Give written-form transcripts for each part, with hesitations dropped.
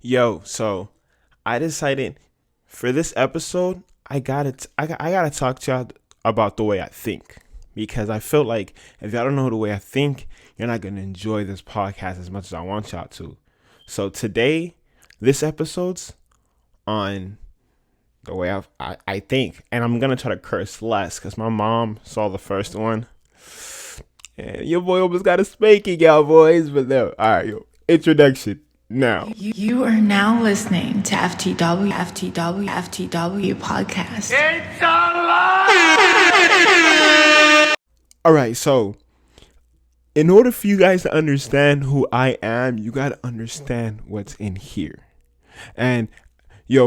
So I decided for this episode, I gotta talk to y'all about the way I think because I feel like if y'all don't know the way I think, you're not gonna enjoy this podcast as much as I want y'all to. So today, this episode's on the way I think, and I'm gonna try to curse less because my mom saw the first one, and your boy almost got a spanking, y'all boys. But no, all right, yo, introduction now. You are now listening to FTW podcast. It's alive! All right, so in order for you guys to understand who I am, you gotta understand what's in here. And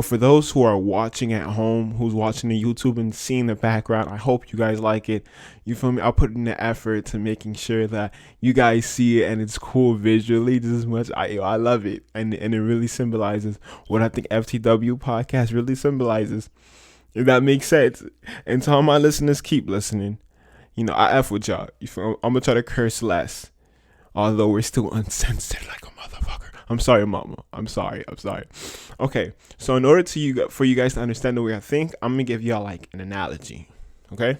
for those who are watching at home, who's watching the YouTube and seeing the background, I hope you guys like it. You feel me? I'll put in the effort to making sure that you guys see it and it's cool visually just as much. I love it. And it really symbolizes what I think FTW podcast really symbolizes. If that makes sense. And to all my listeners, keep listening. I F with y'all. You feel? I'm going to try to curse less. Although we're still uncensored like a motherfucker. I'm sorry, mama. I'm sorry. Okay, so in order for you guys to understand the way I think, I'm gonna give y'all like an analogy. Okay,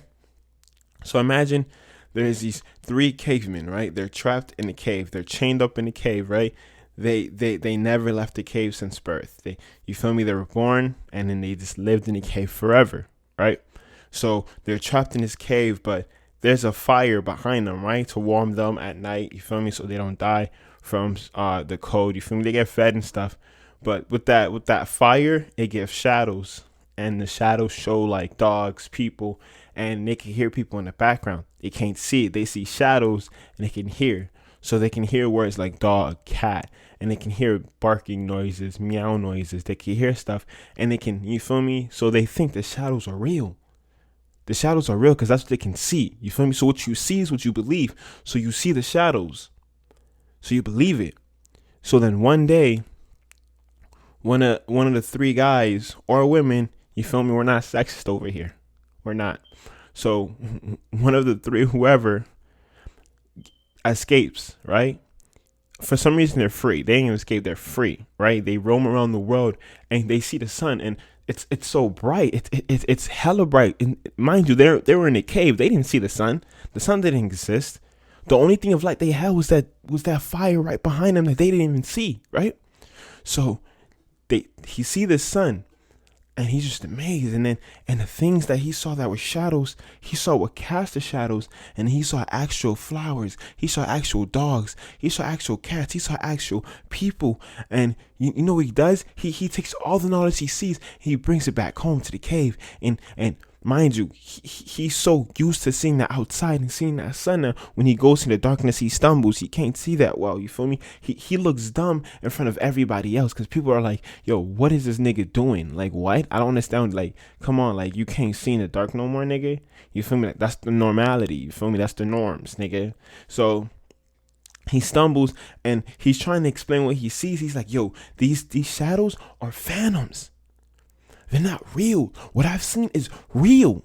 so imagine there's these three cavemen, right? They're trapped in a cave. They're chained up in a cave, right? They never left the cave since birth. You feel me? They were born and then they just lived in the cave forever, right? So they're trapped in this cave, but there's a fire behind them, right, to warm them at night. You feel me? So they don't die from the cold. You feel me? They get fed and stuff. But with that fire, it gives shadows, and the shadows show like dogs, people, and they can hear people in the background. They can't see it. They see shadows and they can hear. So they can hear words like dog, cat, and they can hear barking noises, meow noises. They can hear stuff, and they can, you feel me? So they think the shadows are real. The shadows are real because that's what they can see. You feel me? So what you see is what you believe. So you see the shadows. So you believe it. So then one day, one of the three guys or women, you feel me? We're not sexist over here. We're not. So one of the three, whoever, escapes, right? For some reason, they're free. They ain't even escape. They're free, right? They roam around the world and they see the sun, and it's so bright. It's hella bright. And mind you, they were in a cave. They didn't see the sun. The sun didn't exist. The only thing of light they had was that fire right behind them that they didn't even see, right? So he see the sun, and he's just amazed. And the things that he saw that were shadows, he saw what cast the shadows, and he saw actual flowers. He saw actual dogs. He saw actual cats. He saw actual people. And you know what he does? He takes all the knowledge he sees, he brings it back home to the cave. And mind you, he's so used to seeing the outside and seeing that sun now. When he goes in the darkness, he stumbles. He can't see that well. You feel me? He looks dumb in front of everybody else because people are like, yo, what is this nigga doing? Like, what? I don't understand. Like, come on. Like, you can't see in the dark no more, nigga. You feel me? Like, that's the normality. You feel me? That's the norms, nigga. So he stumbles and he's trying to explain what he sees. He's like, yo, these shadows are phantoms. They're not real. What I've seen is real.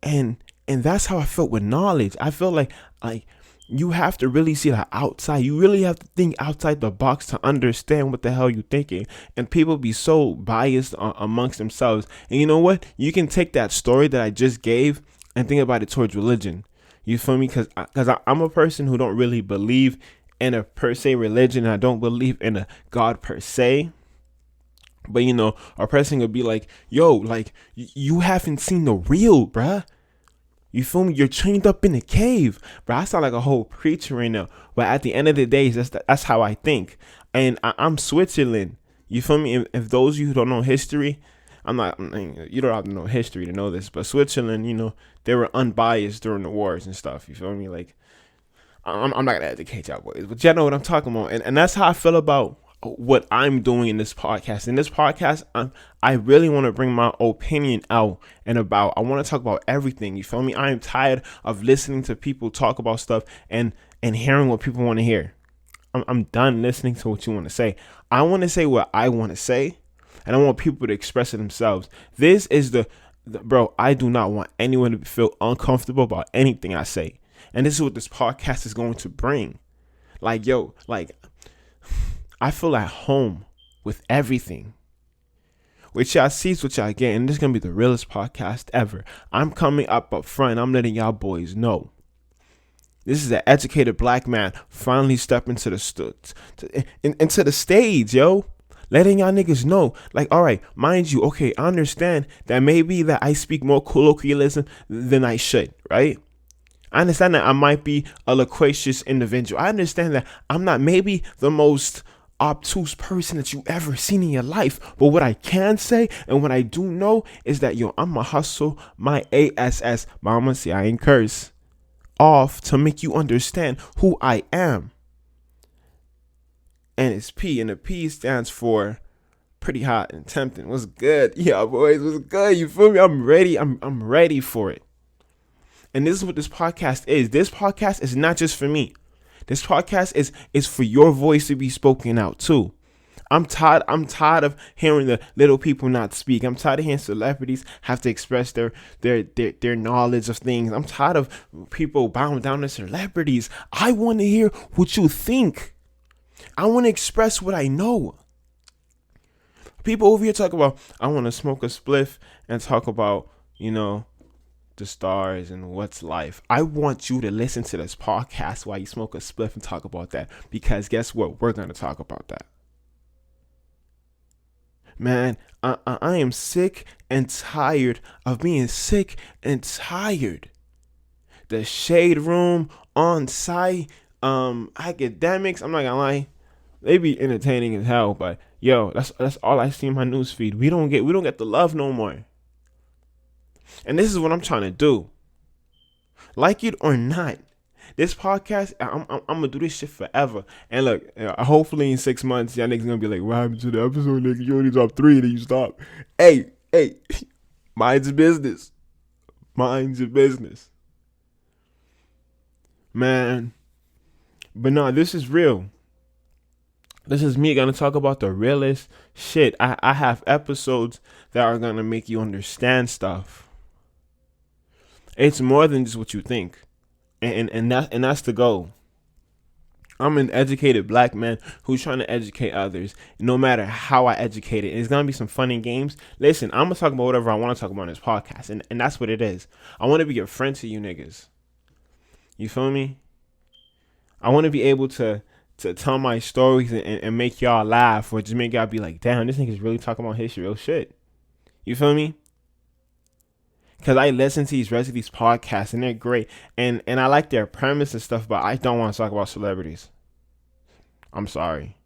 And that's how I felt with knowledge. I felt like you have to really see the outside. You really have to think outside the box to understand what the hell you're thinking. And people be so biased amongst themselves. And you know what? You can take that story that I just gave and think about it towards religion. You feel me? Because I'm a person who don't really believe in a per se religion. I don't believe in a God per se. But, a person could be like, yo, like, you haven't seen the real, bruh. You feel me? You're chained up in a cave. Bruh, I sound like a whole preacher right now. But at the end of the day, that's how I think. And I'm Switzerland. You feel me? If those of you who don't know history, you don't have to know history to know this. But Switzerland, they were unbiased during the wars and stuff. You feel me? Like, I'm not going to educate y'all boys. But y'all know what I'm talking about. And that's how I feel about what I'm doing in this podcast. In this podcast, I really want to bring my opinion out and about. I want to talk about everything. You feel me? I am tired of listening to people talk about stuff and hearing what people want to hear. I'm done listening to what you want to say. I want to say what I want to say, and I want people to express it themselves. This is bro, I do not want anyone to feel uncomfortable about anything I say. And this is what this podcast is going to bring. Like, yo, like, I feel at home with everything. What y'all see is what y'all get, and this is gonna be the realest podcast ever. I'm coming up front. I'm letting y'all boys know. This is an educated black man finally stepping to into the stage, yo. Letting y'all niggas know, like, all right, mind you, okay, I understand that maybe that I speak more colloquialism than I should, right? I understand that I might be a loquacious individual. I understand that I'm not maybe the most obtuse person that you ever seen in your life. But what I can say and what I do know is that, yo, I'ma hustle my ASS, mama, see, I ain't curse, off to make you understand who I am. And it's P, and the P stands for pretty hot and tempting. What's good? Yeah, boys, what's good? You feel me? I'm ready. I'm ready for it. And this is what this podcast is. This podcast is not just for me. This podcast is for your voice to be spoken out too. I'm tired of hearing the little people not speak. I'm tired of hearing celebrities have to express their knowledge of things. I'm tired of people bowing down to celebrities. I want to hear what you think. I want to express what I know. People over here talk about, I want to smoke a spliff and talk about, the stars and what's life. I want you to listen to this podcast while you smoke a spliff and talk about that, because guess what? We're going to talk about that. Man, I am sick and tired of being sick and tired. The shade room, on site, academics, I'm not gonna lie, they be entertaining as hell, but yo, that's all I see in my news feed. We don't get the love no more. And this is what I'm trying to do. Like it or not, this podcast, I'm gonna do this shit forever. And look, hopefully in 6 months, y'all niggas gonna be like, what happened to the episode, nigga? You only dropped 3 and then you stop. Hey, mind's your business. Mind's your business. Man. But no, this is real. This is me gonna talk about the realest shit. I have episodes that are gonna make you understand stuff. It's more than just what you think. And that's the goal. I'm an educated black man who's trying to educate others, no matter how I educate it. It's gonna be some fun and games. Listen, I'm gonna talk about whatever I want to talk about in this podcast, and that's what it is. I want to be a friend to you niggas. You feel me? I want to be able to tell my stories and make y'all laugh, or just make y'all be like, damn, this nigga's really talking about his real shit. You feel me? Because I listen to these rest of these podcasts and they're great. And I like their premise and stuff, but I don't want to talk about celebrities. I'm sorry.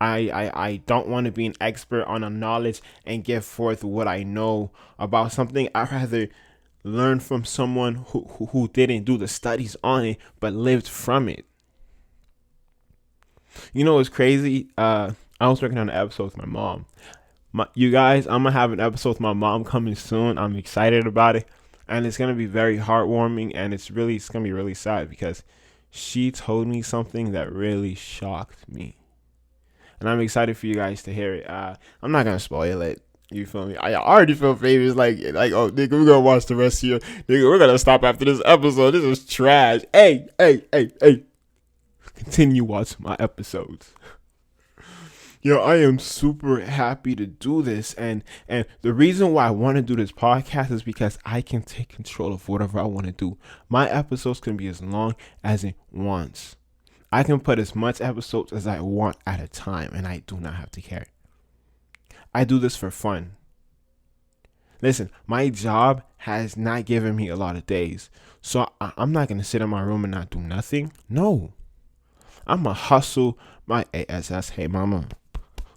I don't want to be an expert on a knowledge and give forth what I know about something. I'd rather learn from someone who didn't do the studies on it, but lived from it. You know what's crazy? I was working on an episode with my mom. You guys, I'm going to have an episode with my mom coming soon. I'm excited about it. And it's going to be very heartwarming. And it's going to be really sad because she told me something that really shocked me. And I'm excited for you guys to hear it. I'm not going to spoil it. You feel me? I already feel famous. Like, oh, nigga, we're going to watch the rest of you. Nigga, we're going to stop after this episode. This is trash. Hey. Continue watching my episodes. Yo, I am super happy to do this, and the reason why I want to do this podcast is because I can take control of whatever I want to do. My episodes can be as long as it wants. I can put as much episodes as I want at a time, and I do not have to care. I do this for fun. Listen, my job has not given me a lot of days, so I'm not going to sit in my room and not do nothing. No. I'm going to hustle my ASS. Hey, mama.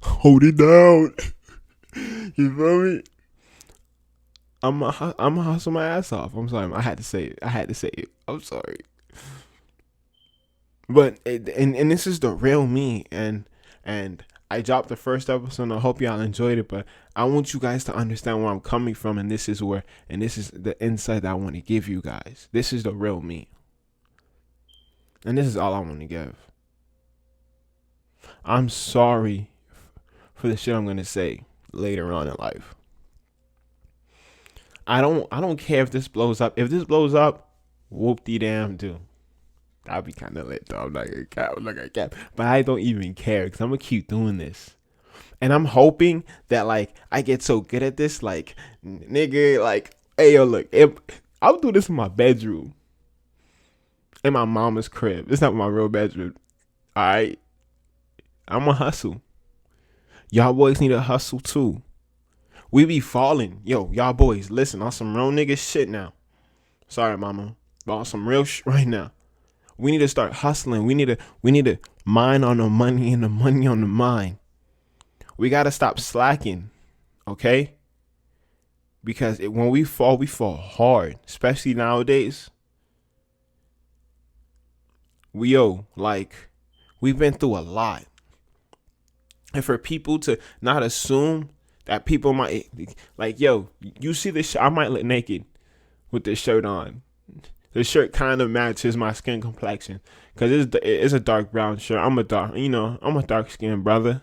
Hold it down. You feel me? I'm a hustle my ass off. I'm sorry. I had to say it. I'm sorry. But and this is the real me. And I dropped the first episode. And I hope y'all enjoyed it. But I want you guys to understand where I'm coming from. And this is the insight that I want to give you guys. This is the real me. And this is all I want to give. I'm sorry for the shit I'm gonna say later on in life. I don't care if this blows up. If this blows up, whoop-de-damn do. That'll be kind of lit though. I'm not gonna cap. I'm not gonna cap. But I don't even care because I'm gonna keep doing this. And I'm hoping that like I get so good at this, like nigga, like hey yo, look, I'll do this in my bedroom, in my mama's crib. It's not my real bedroom. All right, I'm a hustle. Y'all boys need to hustle too. We be falling, yo. Y'all boys, listen on some real nigga shit now. Sorry, mama, but on some real shit right now. We need to start hustling. We need to mine on the money and the money on the mind. We gotta stop slacking, okay? Because when we fall hard, especially nowadays. We've been through a lot. And for people to not assume that people might, like, yo, you see this, I might look naked with this shirt on. The shirt kind of matches my skin complexion because it's a dark brown shirt. I'm a dark skinned brother.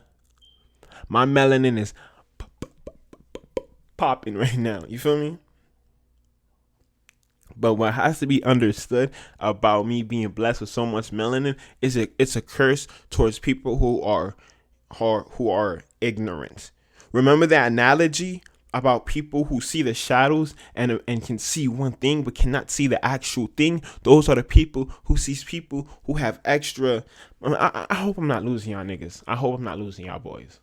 My melanin is popping right now. You feel me? But what has to be understood about me being blessed with so much melanin is it's a curse towards people who are ignorant. Remember that analogy about people who see the shadows and can see one thing but cannot see the actual thing? Those are the people who sees people who have extra. I hope I'm not losing y'all niggas. I hope I'm not losing y'all boys.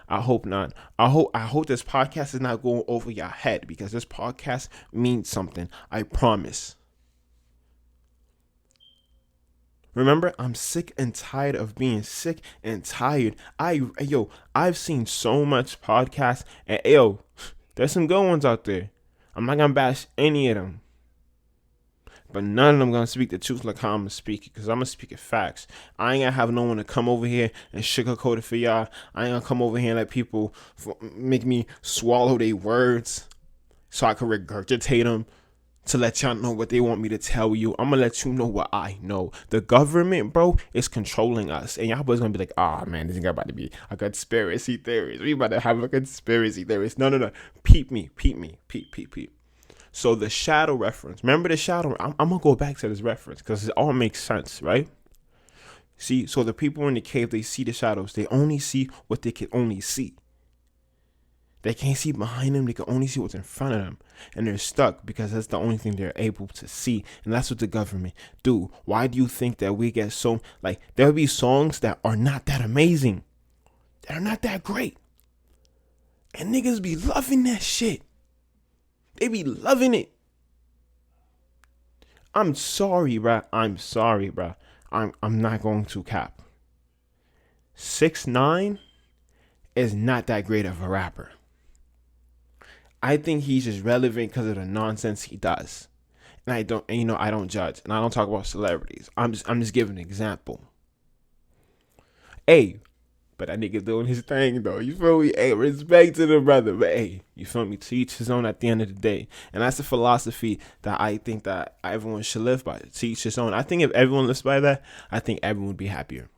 I hope not. I hope this podcast is not going over your head because this podcast means something. I promise. Remember, I'm sick and tired of being sick and tired. I've seen so much podcasts and there's some good ones out there. I'm not gonna bash any of them. But none of them gonna speak the truth like how I'm gonna speak it, because I'm gonna speak it facts. I ain't gonna have no one to come over here and sugarcoat it for y'all. I ain't gonna come over here and let people make me swallow their words so I can regurgitate them to let y'all know what they want me to tell you. I'm gonna let you know what I know. The government, bro, is controlling us. And y'all boys gonna be like, oh man, this is about to be a conspiracy theorist. We about to have a conspiracy theorist. No. Peep me. So the shadow reference, remember the shadow? I'm going to go back to this reference because it all makes sense, right? See, so the people in the cave, they see the shadows. They only see what they can only see. They can't see behind them. They can only see what's in front of them. And they're stuck because that's the only thing they're able to see. And that's what the government do. Why do you think that we get so, like, there'll be songs that are not that amazing, that are not that great, and niggas be loving that shit. They be loving it. I'm sorry, bruh. I'm not going to cap. 6ix9ine is not that great of a rapper. I think he's just relevant because of the nonsense he does. And I don't judge. And I don't talk about celebrities. I'm just giving an example. Hey, but that nigga doing his thing though. You feel me? Hey, respect to the brother. But hey, you feel me? To each his own at the end of the day. And that's a philosophy that I think that everyone should live by. To each his own. I think if everyone lives by that, I think everyone would be happier.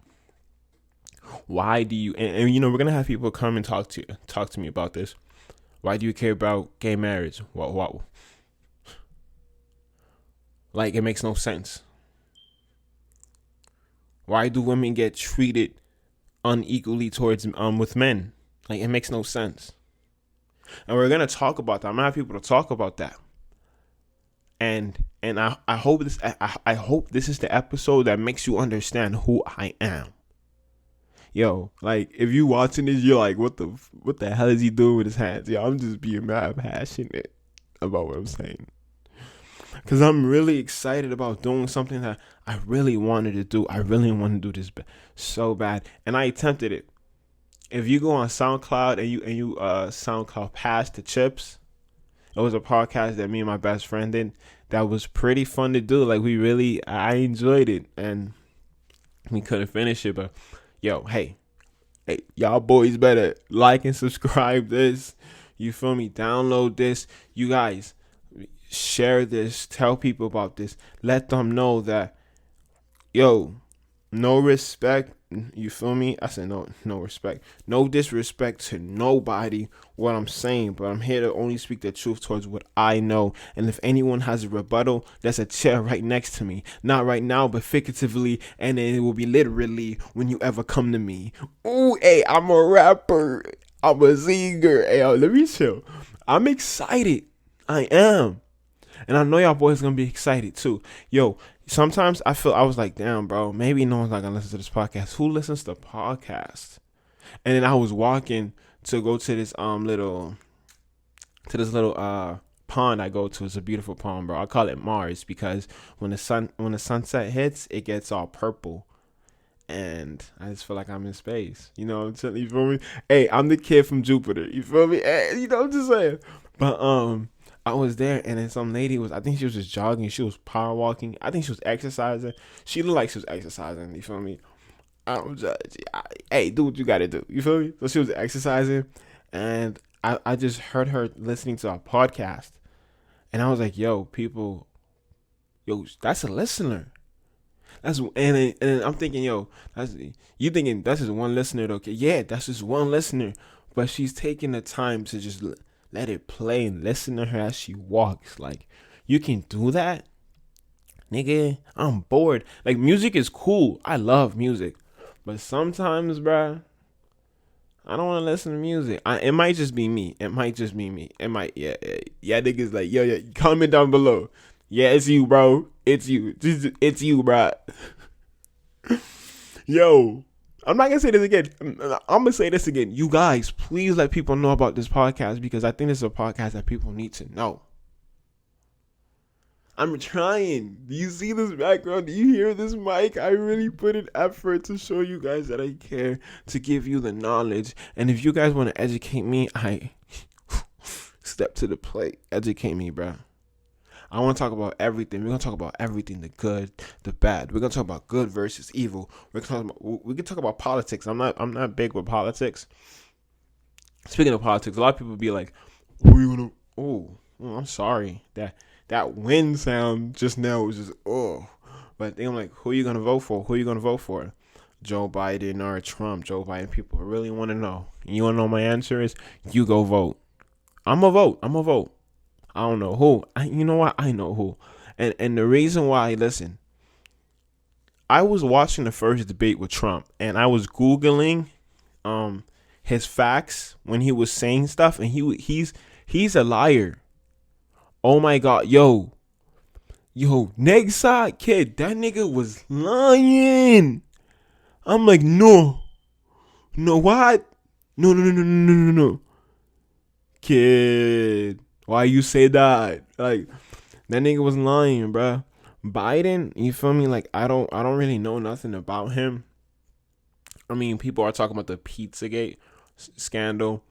Why do you and we're gonna have people come and talk to me about this. Why do you care about gay marriage? What? Like, it makes no sense. Why do women get treated unequally towards with men? Like, it makes no sense. And we're gonna talk about that. I'm gonna have people to talk about that. And I hope this is the episode that makes you understand who I am. Yo, like, if you watching this, you're like, what the hell is he doing with his hands? Yo, I'm just being mad passionate about what I'm saying. Because I'm really excited about doing something that I really wanted to do. I really want to do this so bad. And I attempted it. If you go on SoundCloud and you SoundCloud Pass the Chips, it was a podcast that me and my best friend did that was pretty fun to do. Like, I enjoyed it. And we couldn't finish it, but yo, hey, y'all boys better like and subscribe this. You feel me? Download this. You guys, share this. Tell people about this. Let them know that, yo, no respect. You feel me? I said no respect. No disrespect to nobody. What I'm saying, but I'm here to only speak the truth towards what I know. And if anyone has a rebuttal, there's a chair right next to me. Not right now, but figuratively, and then it will be literally when you ever come to me. Ooh, hey, I'm a rapper. I'm a singer. Hey, yo, let me chill. I'm excited. I am. And I know y'all boys gonna be excited too. Yo, sometimes I was like, damn, bro, maybe no one's not gonna listen to this podcast. Who listens to podcasts? And then I was walking to go to this little pond I go to. It's a beautiful pond, bro. I call it Mars because when the sunset hits, it gets all purple. And I just feel like I'm in space. You know what I'm saying? You feel me? Hey, I'm the kid from Jupiter. You feel me? Hey, you know what I'm just saying? But I was there, and then some lady I think she was just jogging. She was power walking. I think she was exercising. She looked like she was exercising. You feel me? I don't judge. Hey, do what you gotta do. You feel me? So she was exercising, and I just heard her listening to a podcast, and I was like, yo, people, yo, that's a listener. And I'm thinking, yo, you thinking that's just one listener, okay? Yeah, that's just one listener, but she's taking the time to just let it play and listen to her as she walks. Like, you can do that, nigga. I'm bored. Like, music is cool. I love music, but sometimes, bruh, I don't want to listen to music. It might just be me. It might just be me. It might, yeah. Niggas like, yo, yeah. Comment down below. Yeah, it's you, bro. It's you. It's you, bro. Yo, I'm not gonna say this again. I'm gonna say this again. You guys, please let people know about this podcast because I think this is a podcast that people need to know. I'm trying. Do you see this background? Do you hear this mic? I really put an effort to show you guys that I care, to give you the knowledge. And if you guys want to educate me, I step to the plate. Educate me, bro. I want to talk about everything. We're gonna talk about everything: the good, the bad. We're gonna talk about good versus evil. We can talk about politics. I'm not big with politics. Speaking of politics, a lot of people be like, "Who are you gonna?" Oh, I'm sorry. That wind sound just now was just But I'm like, who are you gonna vote for? Who are you gonna vote for? Joe Biden or Trump? Joe Biden. People really want to know. You want to know my answer is? You go vote. I'm a vote. I don't know who. You know what? I know who. And the reason why, listen, I was watching the first debate with Trump, and I was Googling his facts when he was saying stuff, and he's a liar. Oh my God, yo, next side kid, that nigga was lying. I'm like, no, what? No, kid. Why you say that? Like, that nigga was lying, bruh. Biden, you feel me? Like, I don't really know nothing about him. I mean, people are talking about the Pizzagate scandal.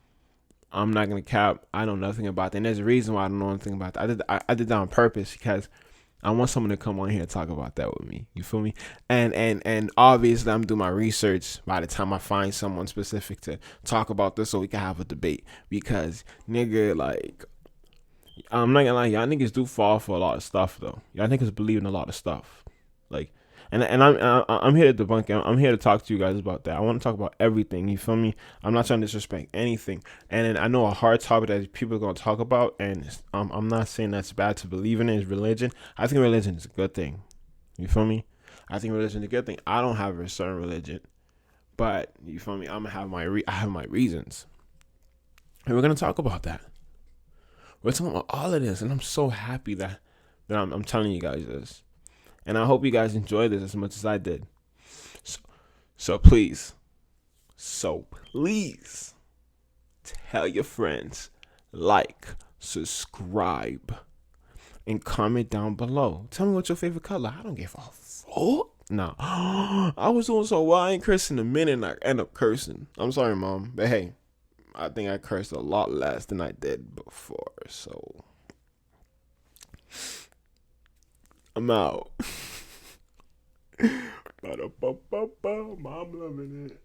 I'm not gonna cap. I know nothing about that. And there's a reason why I don't know anything about that. I did that on purpose because I want someone to come on here and talk about that with me. You feel me? And obviously I'm doing my research by the time I find someone specific to talk about this so we can have a debate. Because nigga, like, I'm not gonna lie, y'all niggas do fall for a lot of stuff though. Y'all niggas believe in a lot of stuff. Like, and I'm here to debunk it. I'm here to talk to you guys about that. I want to talk about everything. You feel me? I'm not trying to disrespect anything. And then I know a hard topic that people are gonna talk about, and I'm not saying that's bad to believe in it, is religion. I think religion is a good thing. You feel me? I think religion is a good thing. I don't have a certain religion, but you feel me? I have my reasons, and we're gonna talk about that. We're talking about all of this, and I'm so happy that I'm telling you guys this. And I hope you guys enjoy this as much as I did. So please tell your friends, like, subscribe, and comment down below. Tell me what's your favorite color. I don't give a fuck. No. I was doing so well. I ain't cursing a minute and I end up cursing. I'm sorry, Mom. But hey, I think I cursed a lot less than I did before. So I'm out. Mom loving it.